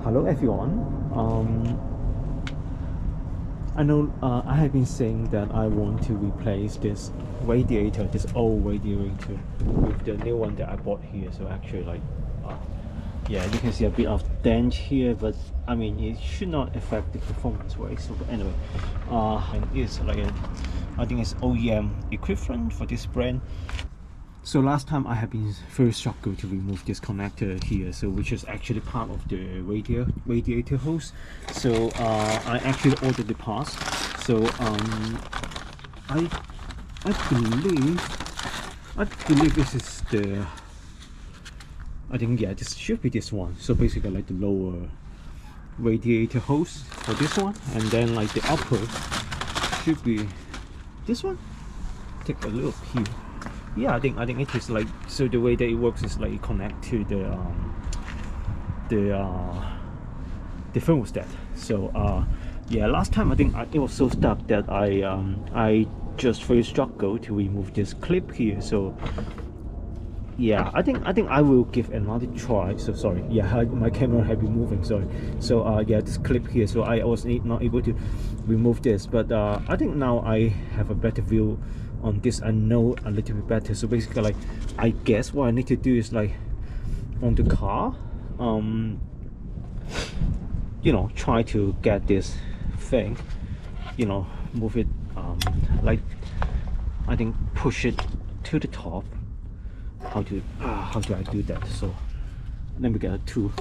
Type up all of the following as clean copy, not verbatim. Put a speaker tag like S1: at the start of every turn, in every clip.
S1: Hello everyone. I know I have been saying that I want to replace this radiator, this old radiator, with the new one that I bought here. So actually, yeah, you can see a bit of dent here, but I mean it should not affect the performance, right? So anyway, and it's like I think it's OEM equivalent for this brand. So last time I have been very struggled to remove this connector here, so which is actually part of the radiator hose. So I actually ordered the parts. So I believe this is the, I think, yeah, this should be this one. So basically like the lower radiator hose for this one, and then like the upper should be this one. Take a look here. Yeah, I think it is like, so the way that it works is like connect to the thermostat. So yeah, last time I think it was so stuck that I just very struggled to remove this clip here. So yeah, I think I will give another try. So sorry, yeah, my camera had been moving, sorry. So yeah, this clip here, so I was not able to remove this, but I think now I have a better view on this. I know a little bit better. So basically, like, I guess what I need to do is like on the car, you know, try to get this thing, you know, move it, like, I think push it to the top. How do I do that? So let me get a tool.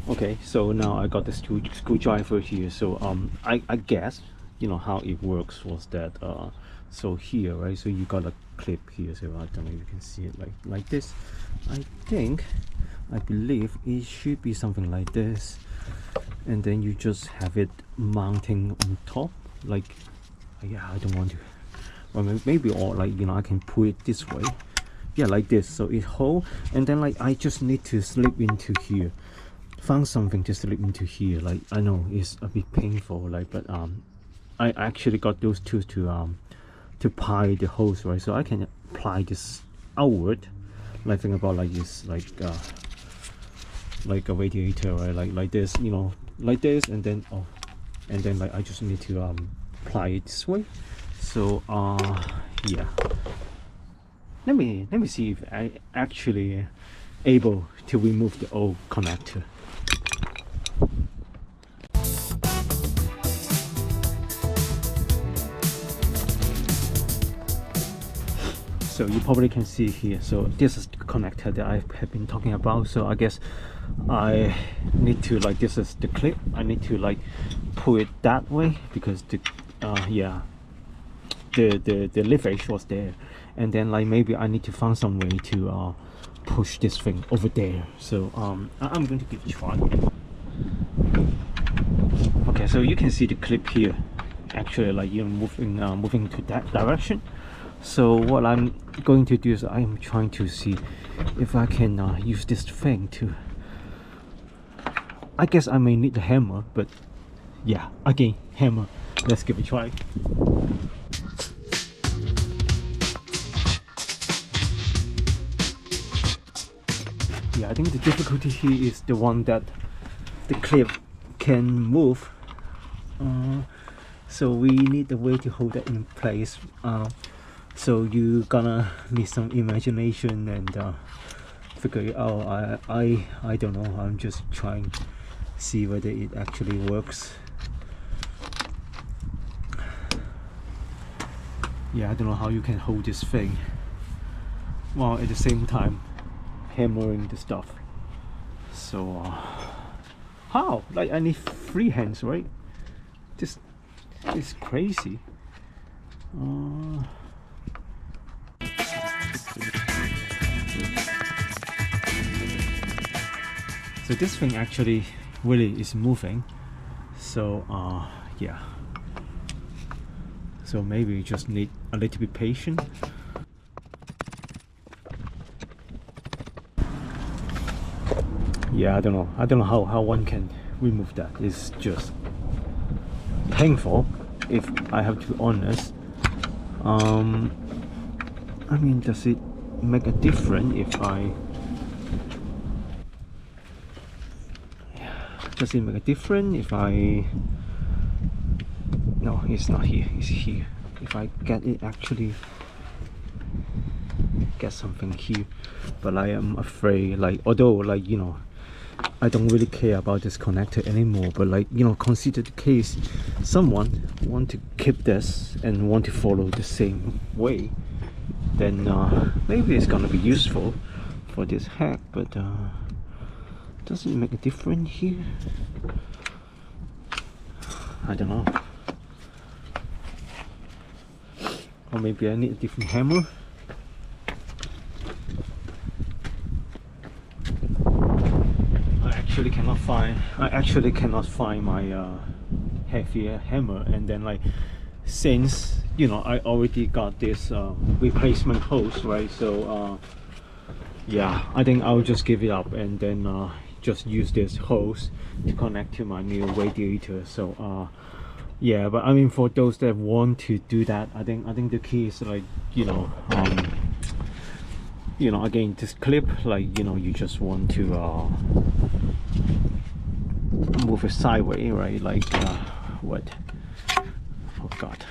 S1: Okay, so now I got this screwdriver here. So I guess, you know, how it works was that so here, right, so you got a clip here. So I don't know if you can see it like this. I believe it should be something like this, and then you just have it mounting on top, like, yeah, I don't want to, or maybe, or like, you know, I can pull it this way, yeah, like this, so it hold, and then like I just need to slip into here, found something to slip into here. Like, I know it's a bit painful, like, but I actually got those tools to pry the hose, right? So I can apply this outward, like, think about like this, like a radiator, right? Like this, you know, like this, and then like I just need to apply it this way. So yeah, let me see if I actually able to remove the old connector. So you probably can see here, so this is the connector that I have been talking about. So I guess I need to, like, this is the clip, I need to like pull it that way, because the yeah, the leverage was there, and then like maybe I need to find some way to push this thing over there. So I'm going to give it a try. Okay, so you can see the clip here actually, like, you know, moving to that direction. So what I'm going to do is I'm trying to see if I can use this thing to, I guess I may need a hammer, but yeah, again, hammer. Let's give it a try. Yeah, I think the difficulty here is the one that the clip can move. So we need a way to hold that in place. So you gonna need some imagination and figure it out. I don't know. I'm just trying to see whether it actually works. Yeah, I don't know how you can hold this thing while at the same time hammering the stuff. So how? Like, I need 3 hands, right? This is crazy. So this thing actually really is moving. So yeah. So maybe you just need a little bit patient. Yeah, I don't know how one can remove that. It's just painful, if I have to be honest. I mean, does it make a difference if I does it make a difference if I, no, it's not here, it's here. If I get it, actually get something here, but I am afraid, like, although, like, you know, I don't really care about this connector anymore, but like, you know, consider the case someone want to keep this and want to follow the same way, then maybe it's gonna be useful for this hack. But does it make a difference here? I don't know. Or maybe I need a different hammer. I actually cannot find my heavier hammer, and then, like, since, you know, I already got this replacement hose, right? So yeah, I think I'll just give it up and then just use this hose to connect to my new radiator. So yeah, but I mean, for those that want to do that, I think the key is, like, you know, again, this clip, like, you know, you just want to move it sideways, right? Like what? Oh god,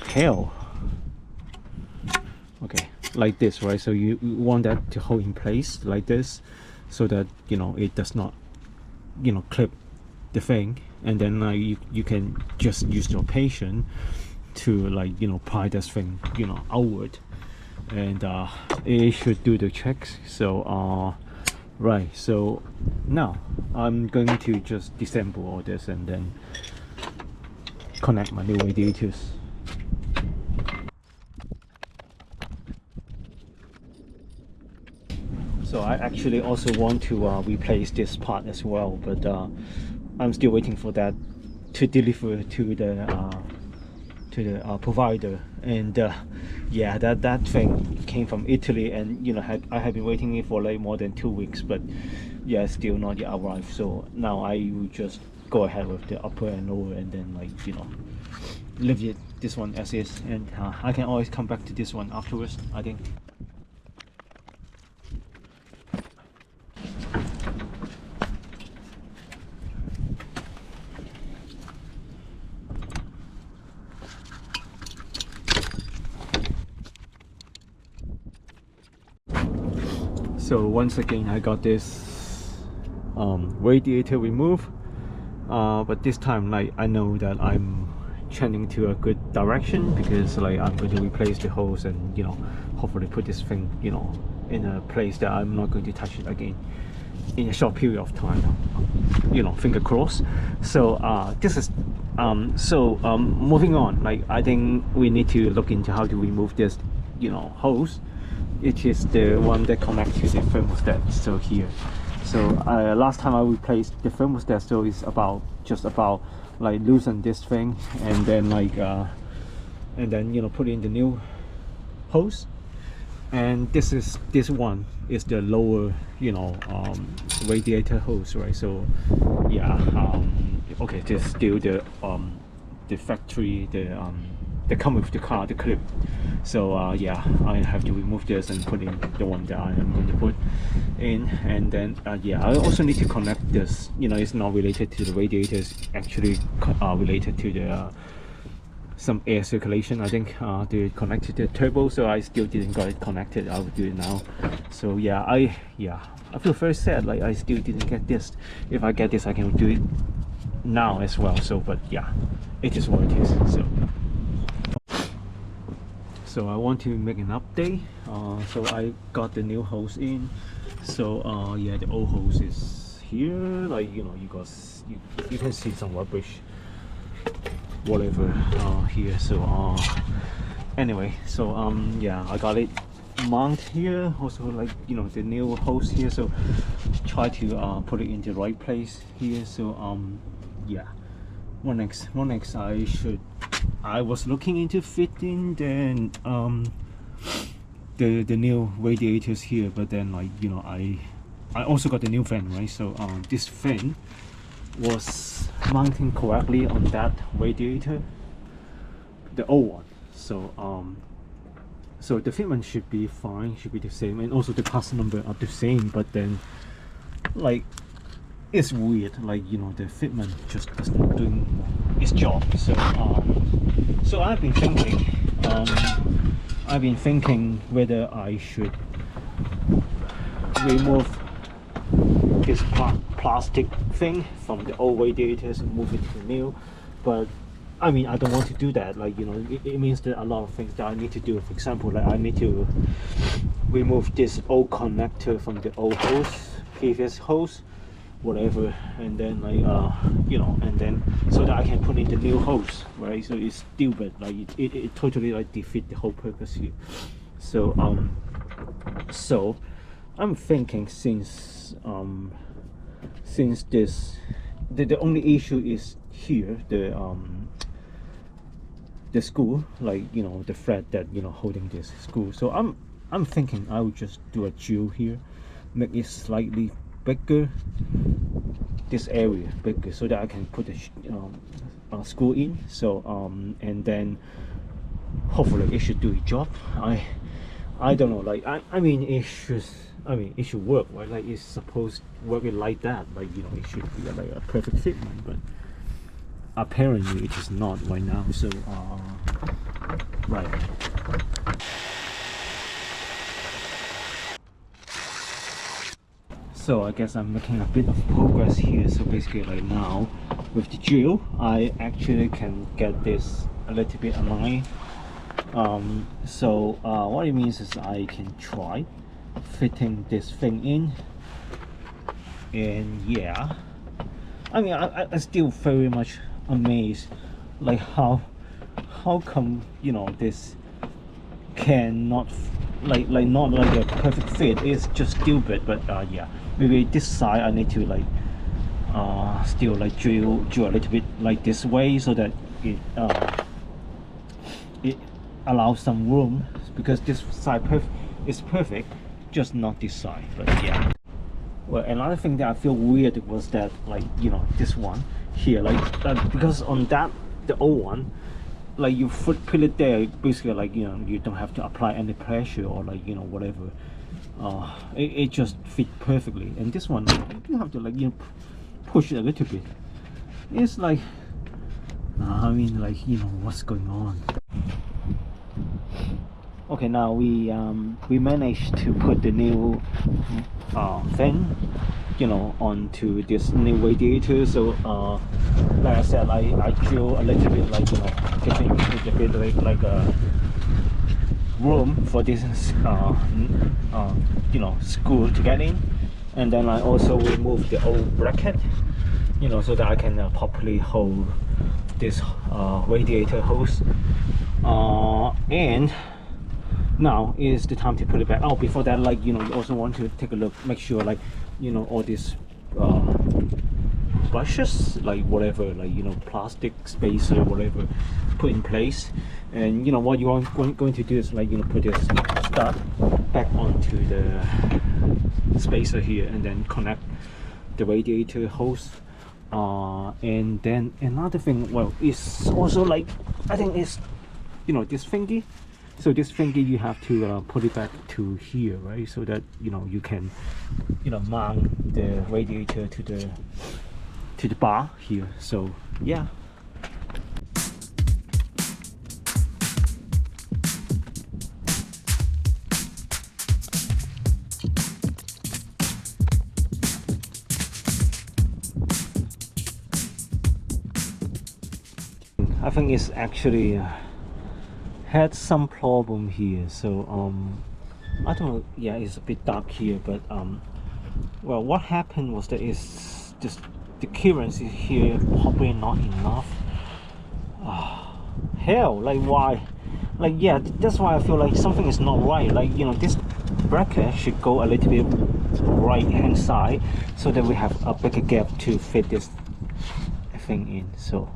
S1: hell. Okay, like this, right? So you want that to hold in place like this, so that, you know, it does not, you know, clip the thing, and then you can just use your patience to, like, you know, pry this thing, you know, outward, and it should do the checks. So right, so now I'm going to just disassemble all this and then connect my new radiators. So I actually also want to replace this part as well, but I'm still waiting for that to deliver to the provider. And yeah, that thing came from Italy, and, you know, I have been waiting it for like more than 2 weeks, but yeah, still not yet arrived. So now I will just go ahead with the upper and lower, and then, like, you know, leave it this one as is, and I can always come back to this one afterwards, I think. So once again, I got this radiator removed, but this time, like, I know that I'm trending to a good direction, because, like, I'm going to replace the hose and, you know, hopefully put this thing, you know, in a place that I'm not going to touch it again in a short period of time, you know, finger crossed. So this is moving on. Like, I think we need to look into how to remove this, you know, hose. It is the one that connects to the thermostat. So here, so last time I replaced the thermostat, so it's just about like loosen this thing, and then, like, and then, you know, put in the new hose. And this one is the lower, you know, radiator hose, right? So yeah, okay, this is still the factory, that come with the car, the clip. So yeah, I have to remove this and put in the one that I am going to put in. And then yeah, I also need to connect this, you know, it's not related to the radiators, actually related to the some air circulation, I think, to connect to the turbo. So I still didn't got it connected. I will do it now. So yeah, I feel very sad, like, I still didn't get this. If I get this, I can do it now as well. So, but yeah, it is what it is. So I want to make an update. So I got the new hose in. So yeah, the old hose is here. Like, you know, you can see some rubbish, whatever, here. So anyway, so yeah, I got it mount here. Also, like, you know, the new hose here. So try to put it in the right place here. So yeah, what next I was looking into fitting then the new radiators here, but then, like, you know, I also got the new fan, right? So this fan was mounting correctly on that radiator, the old one. So so the fitment should be fine, should be the same, and also the part number are the same. But then like it's weird, like you know the fitment just doesn't doing its job. So so I've been thinking whether I should remove this plastic thing from the old radiators and move it to the new, but I mean I don't want to do that. Like you know it means that a lot of things that I need to do. For example, like I need to remove this old connector from the old hose, previous hose, whatever, and then like you know, and then so that I can put in the new hose, right? So it's stupid, like it totally like defeat the whole purpose here. So so I'm thinking since this the only issue is here, the screw, like you know the thread that you know holding this screw. So I'm thinking I would just do a drill here, make it slightly bigger, this area bigger, so that I can put the screw in. So and then hopefully it should do its job. I don't know, like I mean it should work, right? Like it's supposed to work like that, like you know it should be like a perfect fitment, but apparently it is not right now. So right. So I guess I'm making a bit of progress here. So basically like now with the drill I actually can get this a little bit aligned. So what it means is I can try fitting this thing in, and yeah, I mean I still very much amazed like how come you know this cannot like not like a perfect fit. It's just stupid. But yeah, maybe this side I need to like still like drill a little bit like this way, so that it allows some room, because this side is perfect, just not this side. But yeah, well, another thing that I feel weird was that like you know this one here, like because on that the old one, like you put it there, basically like you know you don't have to apply any pressure or like you know whatever. It just fit perfectly. And this one you have to like you know push it a little bit. It's like I mean like you know what's going on. Okay, now we managed to put the new thing you know onto this new radiator. So like I said, I drill a little bit, like you know giving it a bit like a room for this you know screw to get in. And then I also remove the old bracket, you know, so that I can properly hold this radiator hose. And now is the time to put it back. Oh, before that, like you know you also want to take a look, make sure like you know all these brushes, like whatever, like you know plastic spacer, whatever, put in place. And you know what you are going to do is like you know put this stud back onto the spacer here, and then connect the radiator hose. And then another thing, well, is also like I think it's you know this thingy. So this thingy you have to put it back to here, right? So that you know you can you know mount the radiator to the bar here. So yeah. I think it's actually had some problem here. So I don't know, yeah, it's a bit dark here, but well, what happened was that it's just the clearance is here probably not enough. Hell, like why? Like yeah, that's why I feel like something is not right. Like you know this bracket should go a little bit right hand side, so that we have a bigger gap to fit this thing in. So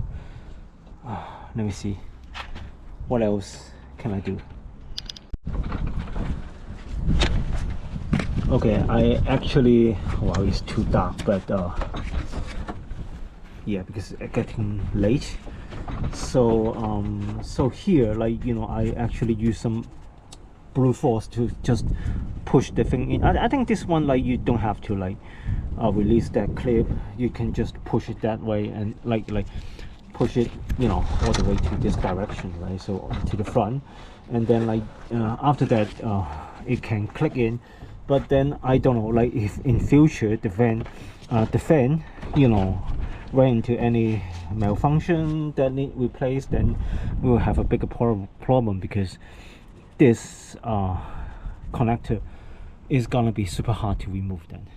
S1: let me see, what else can I do? Okay, I actually, well, it's too dark, but yeah, because it's getting late. So so here, like you know, I actually use some brute force to just push the thing in. I think this one, like you don't have to like release that clip, you can just push it that way and like push it, you know, all the way to this direction, right? So to the front, and then like after that it can click in. But then I don't know, like if in future the fan, you know, run into any malfunction that need replaced, then we will have a bigger problem because this connector is gonna be super hard to remove then.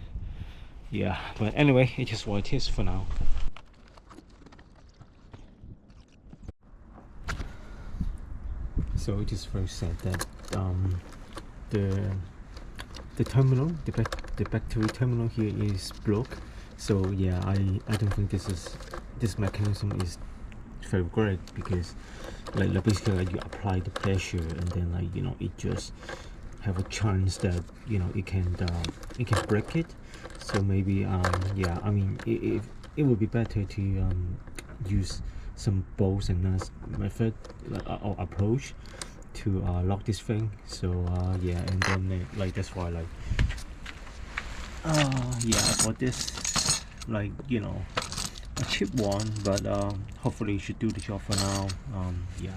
S1: Yeah, but anyway, it is what it is for now. So it is very sad that the terminal, the battery terminal here is broke. So yeah, I don't think this mechanism is very great, because like basically like you apply the pressure and then like, you know, it just have a chance that, you know, it can break it. So maybe yeah, I mean it would be better to use some bolts and nuts method or approach to lock this thing. So yeah, and then like that's why like yeah, I bought this, like, you know, a cheap one, but hopefully it should do the job for now. Yeah.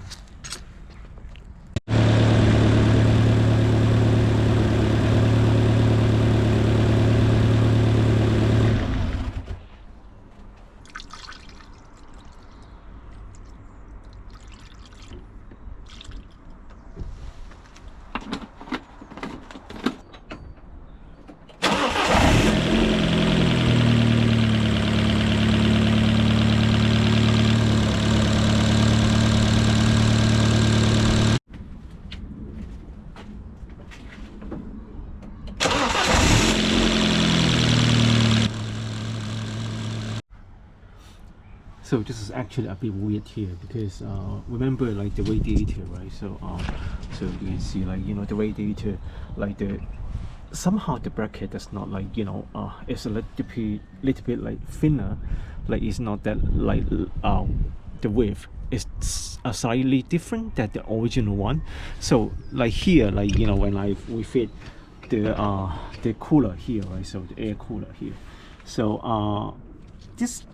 S1: So this is actually a bit weird here, because remember like the radiator, right? So so you can see like, you know, the radiator, like somehow the bracket does not, like, you know, it's a little bit like thinner, like it's not that like the width is slightly different than the original one. So like here, like, you know, when we fit the cooler here, right? So the air cooler here. So this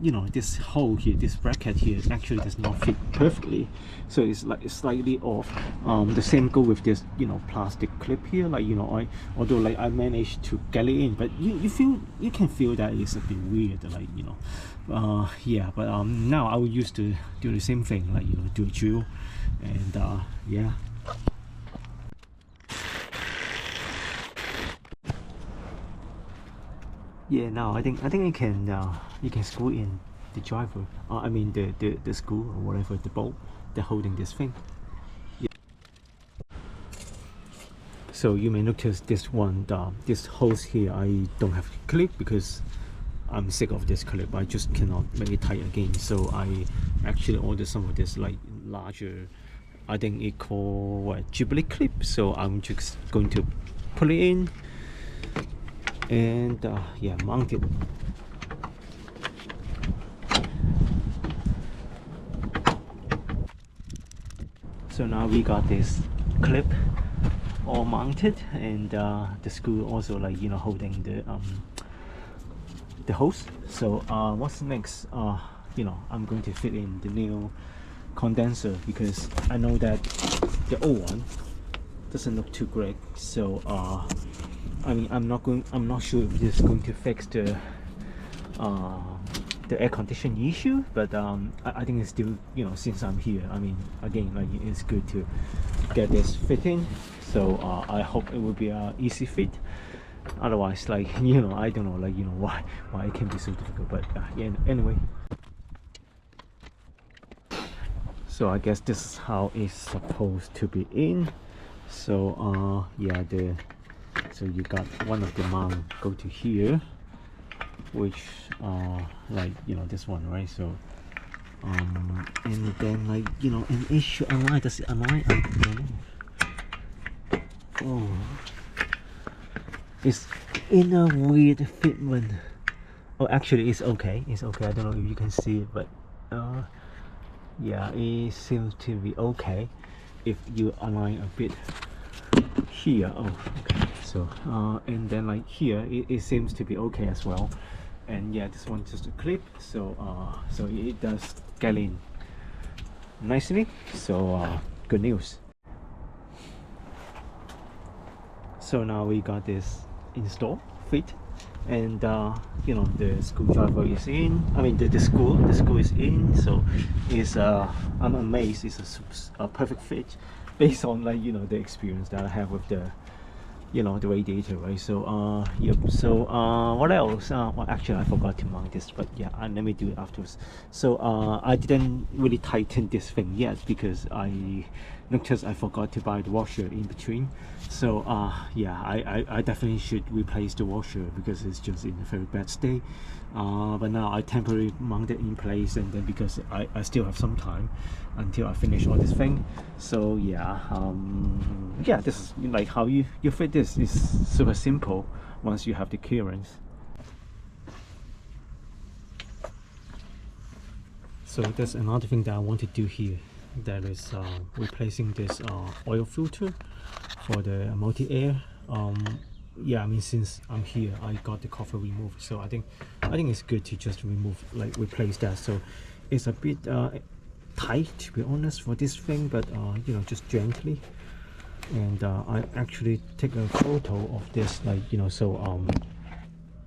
S1: you know, this hole here, this bracket here actually does not fit perfectly, so it's like slightly off. The same go with this, you know, plastic clip here, like, you know, although like I managed to get it in, but you can feel that it's a bit weird, like, you know. Yeah, but now I will used to do the same thing, like, you know, do a drill, and yeah. Yeah, now I think you can screw in the driver. I mean the screw or whatever, the bolt that's holding this thing. Yeah. So you may notice this one, this hose here, I don't have to clip because I'm sick of this clip. I just cannot make it tight again. So I actually ordered some of this like larger, I think it called what, Jubilee clip. So I'm just going to put it in and yeah, mount it. So now we got this clip all mounted, and the screw also, like, you know, holding the hose. So what's next? You know, I'm going to fit in the new condenser, because I know that the old one doesn't look too great. So I mean, I'm not sure if this is going to fix the air conditioning issue, but I think it's still, you know, since I'm here, I mean, again, like, it's good to get this fit in. So I hope it will be a easy fit. Otherwise, like, you know, I don't know, like, you know, why it can be so difficult. But yeah, anyway. So I guess this is how it's supposed to be in. So yeah, so you got one of the mount go to here, which like, you know, this one, right? So and then, like, you know, an issue align, does it align? I don't know. Oh, it's in a weird fitment. Oh, actually it's okay, I don't know if you can see it, but yeah, it seems to be okay if you align a bit here. Oh, okay. So and then like here it seems to be okay as well. And yeah, this one just a clip, so so it does get in nicely. So good news. So now we got this installed, fit, and you know, the screwdriver is in. I mean the screw is in. So it's I'm amazed it's a perfect fit based on, like, you know, the experience that I have with the, you know, the radiator, right? So yep. So what else? Well, actually I forgot to mount this, but yeah, let me do it afterwards. So I didn't really tighten this thing yet because I noticed I forgot to buy the washer in between. So yeah, I definitely should replace the washer because it's just in a very bad state. But now I temporarily mount it in place, and then because I still have some time until I finish all this thing. So yeah, yeah, this is like how you fit this. Is super simple once you have the clearance. So that's another thing that I want to do here, that is replacing this oil filter for the multi-air. Yeah, I mean, since I'm here I got the cover removed, so I think it's good to just replace that. So it's a bit tight, to be honest, for this thing, but you know, just gently. And I actually take a photo of this, like, you know, so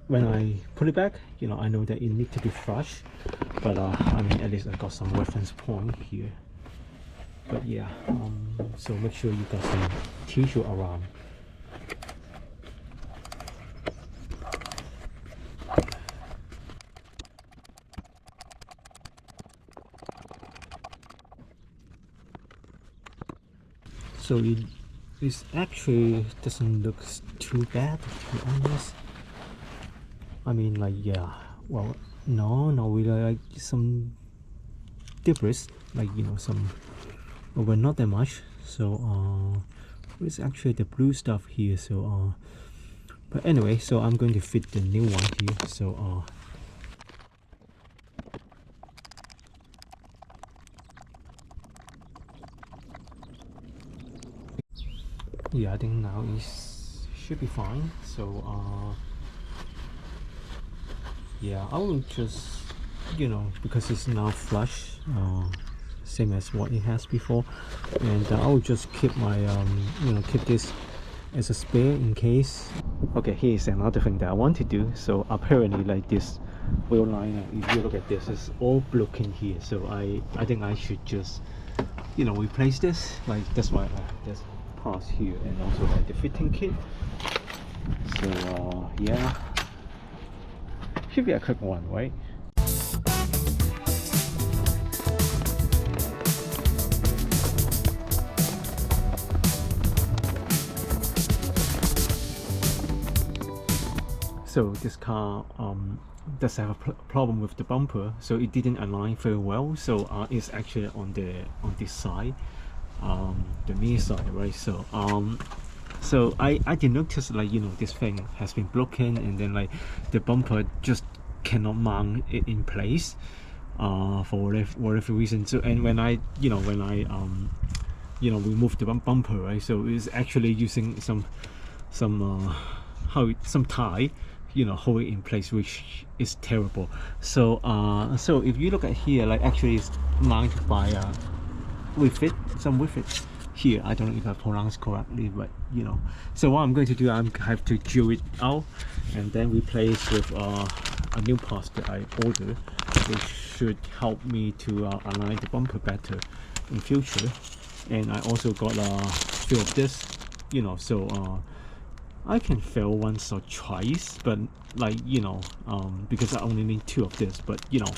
S1: when I put it back, you know, I know that it needs to be flush, but I mean, at least I got some reference point here. But yeah, so make sure you got some tissue around. So it actually doesn't look too bad, to be honest. I mean, like, yeah, well, no, really, like some debris, like, you know, some, but not that much. So it's actually the blue stuff here. So but anyway, so I'm going to fit the new one here. So yeah, I think now it should be fine. So yeah, I will just, you know, because it's now flush, same as what it has before, and I will just keep my you know, keep this as a spare in case. Okay, here's another thing that I want to do. So apparently, like, this wheel liner, if you look at this, is all broken here. So I think I should just, you know, replace this. Like, that's why there's parts here, and also like the fitting kit. So yeah, should be a quick one, right? So this car does have a problem with the bumper, so it didn't align very well. So it's actually on this side, the near side, right? So so I did notice, like, you know, this thing has been broken, and then like the bumper just cannot mount it in place for whatever reason. So, and when I you know, remove the bumper, right? So it's actually using some tie, you know, hold it in place, which is terrible. So so if you look at here, like, actually it's mounted by refit here. I don't know if I pronounced correctly, but you know. So what I'm going to do, I have to drill it out and then replace with a new part that I ordered, which should help me to align the bumper better in future. And I also got a few of this, you know, so I can fail once or twice, but, like, you know, because I only need 2 of this, but you know,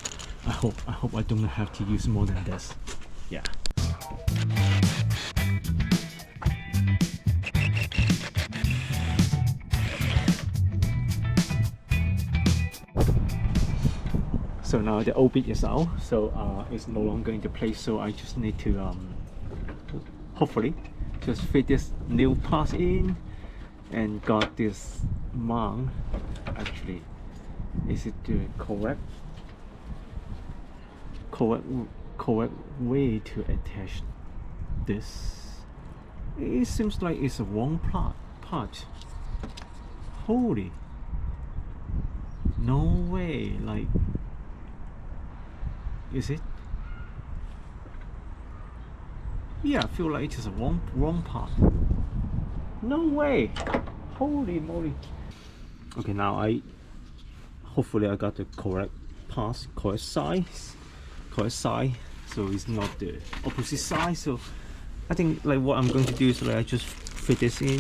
S1: I hope I don't have to use more than this. Yeah. So now the old bit is out, so it's no longer in the place. So I just need to hopefully just fit this new part in, and got this mount. Actually, is it the correct way to attach this? It seems like it's a wrong part. Holy, no way. Like, is it? Yeah, I feel like it is a wrong part. No way. Holy moly. Okay, now hopefully I got the correct pass, correct size, so it's not the opposite side. So I think like what I'm going to do is like I just fit this in,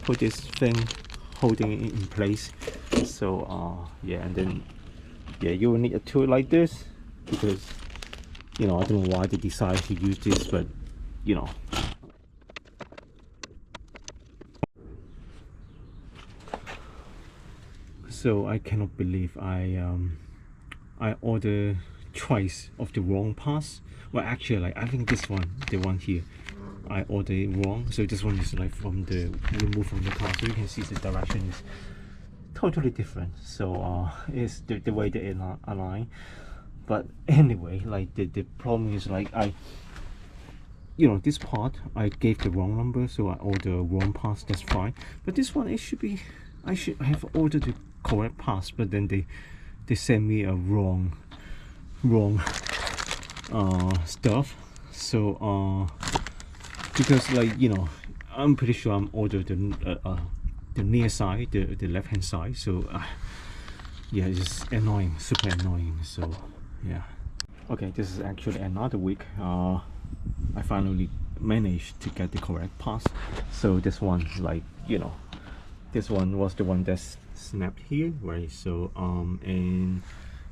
S1: put this thing holding it in place. So yeah, and then yeah, you will need a tool like this, because you know, I don't know why they decided to use this, but you know. So I cannot believe I ordered twice of the wrong parts. Well, actually, like I think this one, the one here, I ordered it wrong. So this one is like from the remove from the car. So you can see the direction is totally different. So it's the way they align. But anyway, like the problem is like you know, this part I gave the wrong number, so I ordered wrong parts. That's fine. But this one, it should be, I should have ordered the correct parts, but then they sent me a wrong stuff. So because like, you know, I'm pretty sure I'm ordered the near side, the left hand side. So yeah, it's just annoying, super annoying. So yeah. Okay, this is actually another week. I finally managed to get the correct parts. So this one, like, you know, this one was the one that's snapped here, right? So and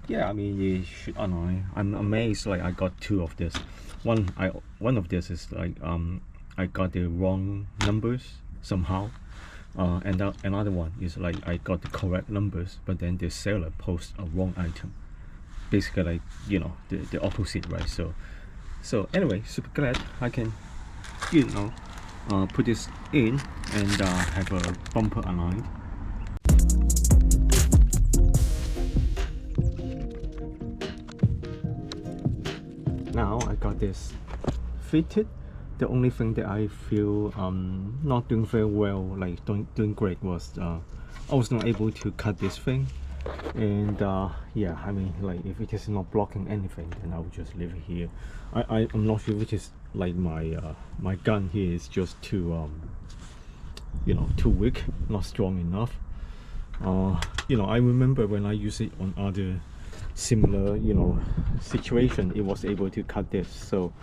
S1: yeah, I mean, it should annoy. I'm amazed, like I got two of this. One of this is like I got the wrong numbers somehow, and another one is like I got the correct numbers, but then the seller posts a wrong item. Basically, like, you know, the opposite, right? So anyway, super glad I can, you know, put this in and have a bumper aligned. Now I got this fitted. The only thing that I feel not doing very well, like doing great, was I was not able to cut this thing. And yeah, I mean, like if it is not blocking anything, then I will just leave it here. I'm not sure which is like my gun here is just too you know, too weak, not strong enough. You know, I remember when I use it on other similar, you know, situation, it was able to cut this. So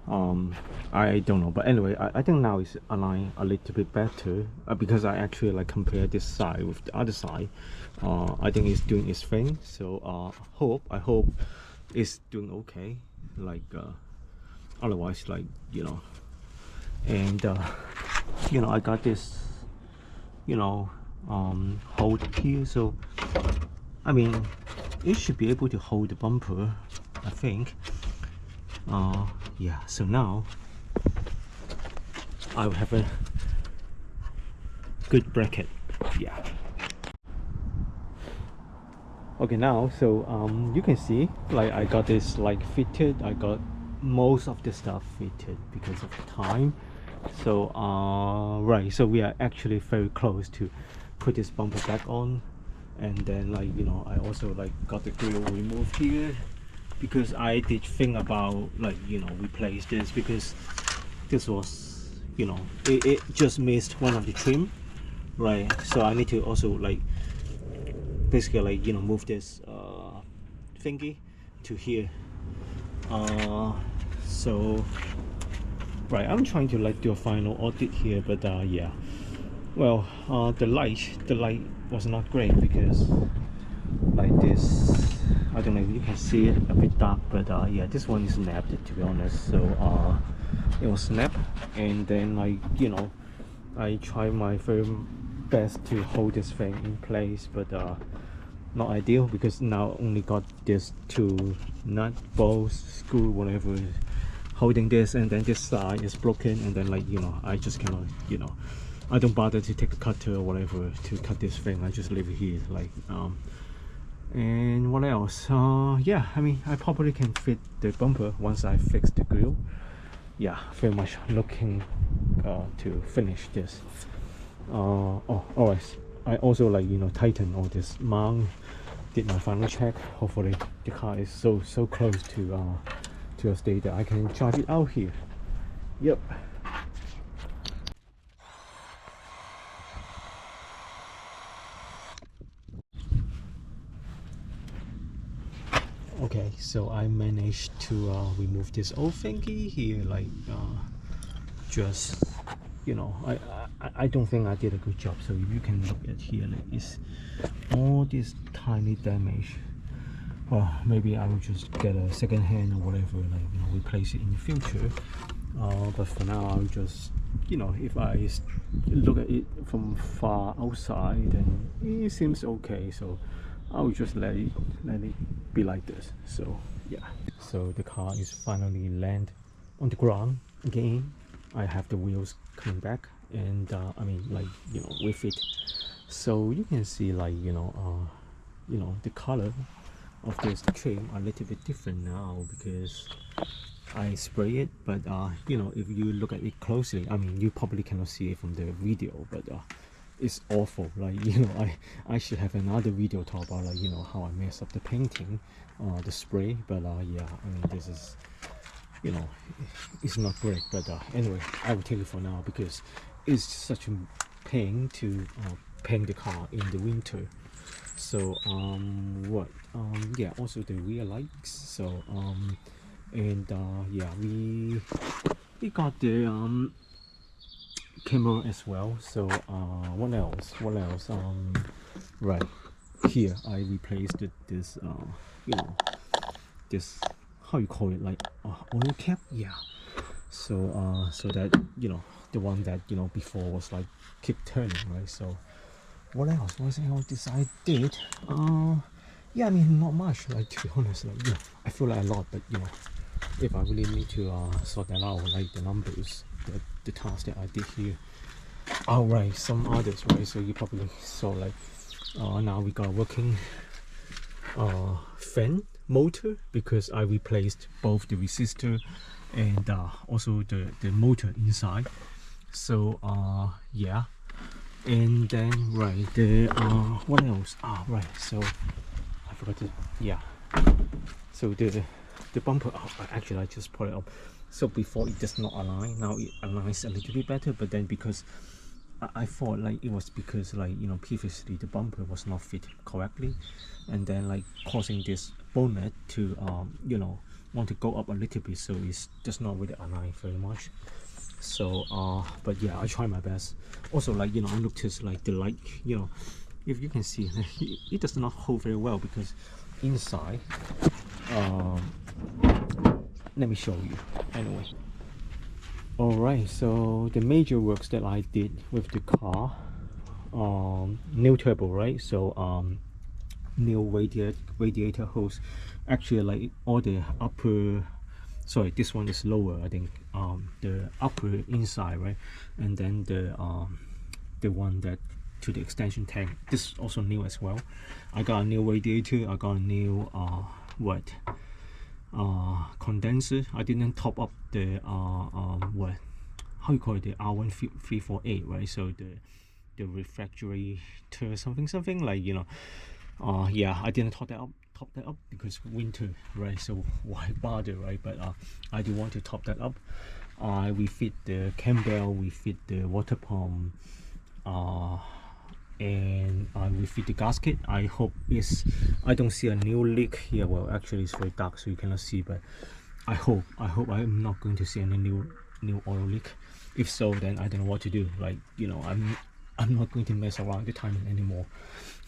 S1: I don't know, but anyway, I think now it's aligned a little bit better, because I actually like compare this side with the other side. I think it's doing its thing. So I hope it's doing okay. Like otherwise, like, you know, and you know, I got this, you know, hold here. So I mean, it should be able to hold the bumper, I think. Yeah, so now I will have a good bracket. Yeah. Okay, now so you can see like I got this like fitted. I got most of the stuff fitted because of the time. So right, so we are actually very close to put this bumper back on. And then, like, you know, I also like got the grill removed here, because I did think about, like, you know, replace this, because this was, you know, it just missed one of the trim, right? So I need to also like basically, like, you know, move this thingy to here. So right, I'm trying to like do a final audit here, but yeah, well, the light was not great, because like this, I don't know if you can see it, a bit dark, but yeah, this one is snapped, to be honest. So it was snapped, and then, like, you know, I try my very best to hold this thing in place, but not ideal, because now only got this two nut, bolts, screw, whatever, holding this, and then this side is broken, and then, like, you know, I just cannot, you know, I don't bother to take a cutter or whatever to cut this thing. I just leave it here, like, and what else? Yeah, I mean, I probably can fit the bumper once I fix the grill. Yeah, very much looking to finish this. Oh, alright. I also like, you know, tighten all this mount, did my final check. Hopefully the car is so close to a state that I can charge it out here. Yep. Okay, so I managed to remove this old thingy here, like just, you know, I don't think I did a good job. So if you can look at here, like it's all this tiny damage. Well, maybe I will just get a second hand or whatever, like, you know, replace it in the future. But for now, I'll just, you know, if I look at it from far outside, then it seems okay. So I'll just let it be like this. So yeah, so the car is finally land on the ground again. I have the wheels coming back, and I mean, like, you know, with it, so you can see, like, you know, the color of this trim a little bit different now because I spray it. But you know, if you look at it closely, I mean, you probably cannot see it from the video, but it's awful. Like, you know, I should have another video talk about, like, you know, how I mess up the painting, the spray. But yeah, I mean, this is, you know, it's not great. But anyway, I will take it for now because it's such a pain to paint the car in the winter. So yeah, also the rear lights. So and yeah, we got the camera as well. So what else right here I replaced this you know, this, how you call it, like oil cap. Yeah, so so that, you know, the one that, you know, before was like keep turning, right? So what else I did? Yeah, I mean, not much, like, to be honest. Like, yeah, I feel like a lot, but, you know, if I really need to sort that out, like the numbers, the tasks that I did here. All right, some others, right? So you probably saw, like, now we got working fan motor, because I replaced both the resistor and also the motor inside. So yeah. And then right, the what else? Right, so I forgot to, yeah, so the bumper, actually I just put it up. So before it does not align, now it aligns a little bit better. But then because I thought, like, it was because, like, you know, previously the bumper was not fit correctly, and then, like, causing this bonnet to you know, want to go up a little bit, so it's just not really align very much. So but yeah, I try my best. Also, like, you know, I noticed, like, the light, you know, if you can see, it does not hold very well because inside, let me show you anyway. All right, so the major works that I did with the car, new turbo, right? So new radiator hose. Actually, like, all the upper, sorry, this one is lower, I think, the upper inside, right? And then the one that to the extension tank, this is also new as well. I got a new radiator, I got a new condenser. I didn't top up the what, how you call it, the R1348, right? So the refrigerator something, like, you know, yeah, I didn't top that up because winter, right? So why bother, right? But I do want to top that up. We fit the cam bell, we fit the water pump, and we fit the gasket. I hope I don't see a new leak here. Well, actually it's very dark, so you cannot see, but I hope I'm not going to see any new oil leak. If so, then I don't know what to do. Like, you know, I'm not going to mess around the timing anymore.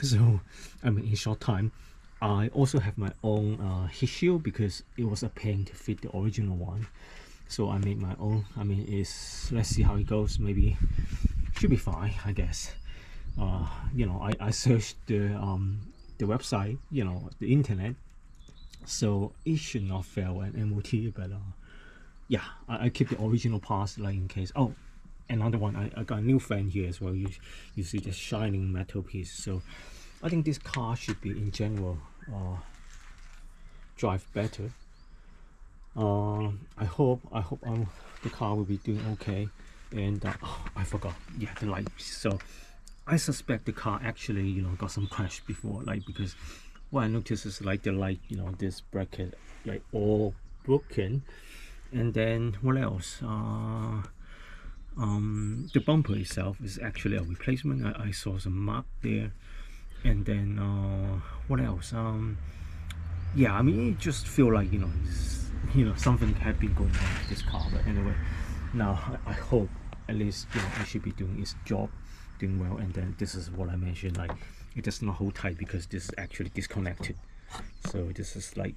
S1: So I mean, in short time, I also have my own heat shield because it was a pain to fit the original one. So I made my own. I mean, let's see how it goes. Maybe should be fine, I guess. You know, I searched the website, you know, the internet, so it should not fail an MOT. But yeah, I keep the original parts, like, in case. Oh, another one, I got a new fan here as well. You see the shining metal piece. So I think this car should be, in general, drive better. I hope the car will be doing okay. And oh, I forgot, yeah, the lights. So I suspect the car actually, you know, got some crash before, like, because what I noticed is like the light, you know, this bracket like all broken. And then what else? The bumper itself is actually a replacement. I saw some mark there. And then what else? Yeah, I mean, it just feel like, you know, something had been going on with this car. But anyway, now I hope at least, you know, I should be doing its job, doing well. And then this is what I mentioned, like, it does not hold tight because this is actually disconnected. So this is like,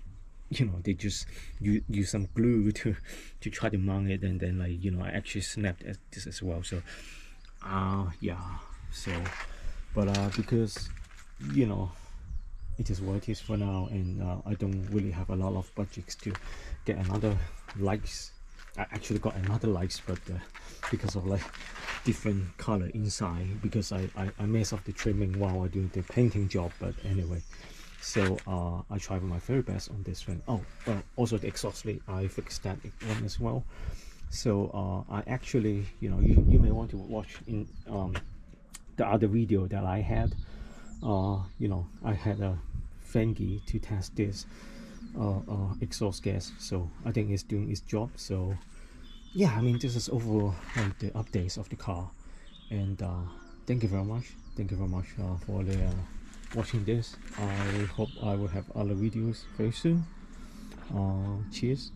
S1: you know, they just use some glue to try to mount it, and then, like, you know, I actually snapped at this as well. So yeah, so but because, you know, it is what it is for now, and I don't really have a lot of budgets to get another lights. I actually got another lights, but because of like different color inside, because I messed up the trimming while I doing the painting job. But anyway, so I tried my very best on this one. Oh, also the exhaust lead, I fixed that one as well. So I actually, you know, you may want to watch in the other video that I had. You know, I had a Fengi to test this exhaust gas, so I think it's doing its job. So yeah, I mean, this is overall like the updates of the car. And thank you very much for the watching this. I hope I will have other videos very soon. Cheers.